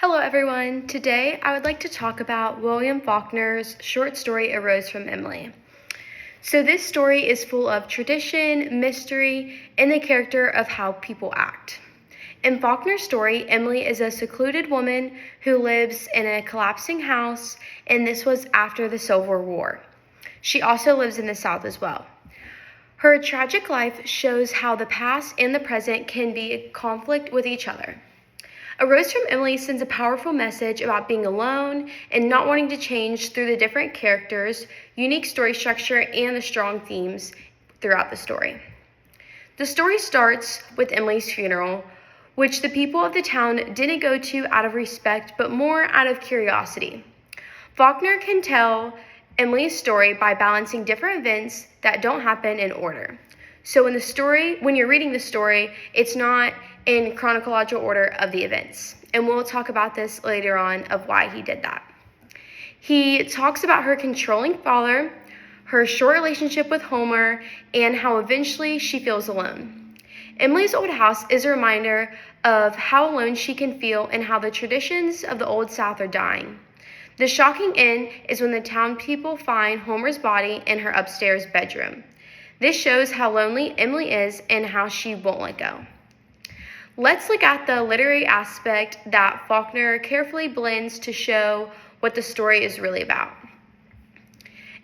Hello everyone. Today I would like to talk about William Faulkner's short story A Rose from Emily. So this story is full of tradition, mystery, and the character of how people act. In Faulkner's story, Emily is a secluded woman who lives in a collapsing house, and this was after the Civil War. She also lives in the South as well. Her tragic life shows how the past and the present can be in conflict with each other. A Rose from Emily sends a powerful message about being alone and not wanting to change through the different characters, unique story structure, and the strong themes throughout the story. The story starts with Emily's funeral, which the people of the town didn't go to out of respect, but more out of curiosity. Faulkner can tell Emily's story by balancing different events that don't happen in order. So when you're reading the story, it's not in chronological order of the events. And we'll talk about this later on of why he did that. He talks about her controlling father, her short relationship with Homer, and how eventually she feels alone. Emily's old house is a reminder of how alone she can feel and how the traditions of the Old South are dying. The shocking end is when the townspeople find Homer's body in her upstairs bedroom. This shows how lonely Emily is and how she won't let go. Let's look at the literary aspect that Faulkner carefully blends to show what the story is really about.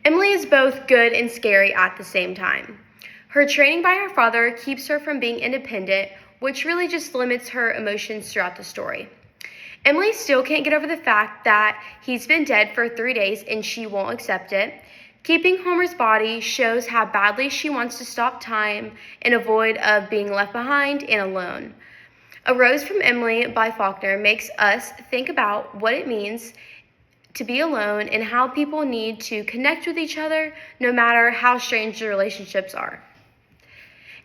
Emily is both good and scary at the same time. Her training by her father keeps her from being independent, which really just limits her emotions throughout the story. Emily still can't get over the fact that he's been dead for 3 days and she won't accept it. Keeping Homer's body shows how badly she wants to stop time and avoid of being left behind and alone. A Rose from Emily by Faulkner makes us think about what it means to be alone and how people need to connect with each other no matter how strange the relationships are.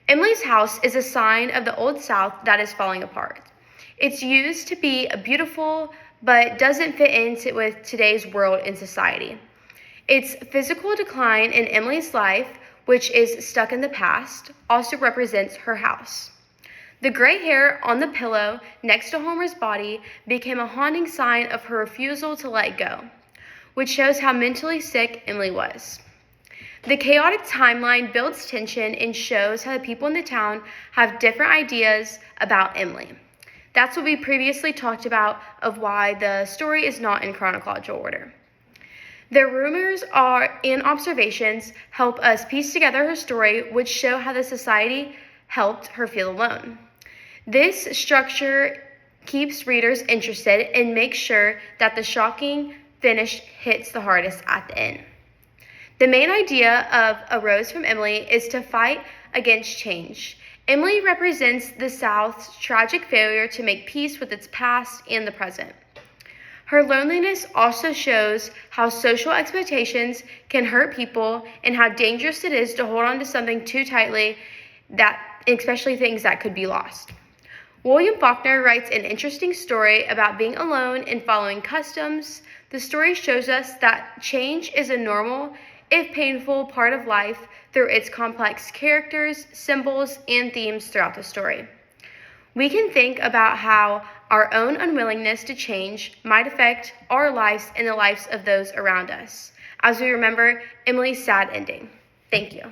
Emily's house is a sign of the Old South that is falling apart. It's used to be beautiful, but doesn't fit into with today's world and society. Its physical decline in Emily's life, which is stuck in the past, also represents her house. The gray hair on the pillow next to Homer's body became a haunting sign of her refusal to let go, which shows how mentally sick Emily was. The chaotic timeline builds tension and shows how the people in the town have different ideas about Emily. That's what we previously talked about of why the story is not in chronological order. The rumors and observations help us piece together her story, which show how the society helped her feel alone. This structure keeps readers interested and makes sure that the shocking finish hits the hardest at the end. The main idea of A Rose from Emily is to fight against change. Emily represents the South's tragic failure to make peace with its past and the present. Her loneliness also shows how social expectations can hurt people and how dangerous it is to hold on to something too tightly, especially things that could be lost. William Faulkner writes an interesting story about being alone and following customs. The story shows us that change is a normal, if painful, part of life through its complex characters, symbols, and themes throughout the story. We can think about how our own unwillingness to change might affect our lives and the lives of those around us, as we remember Emily's sad ending. Thank you.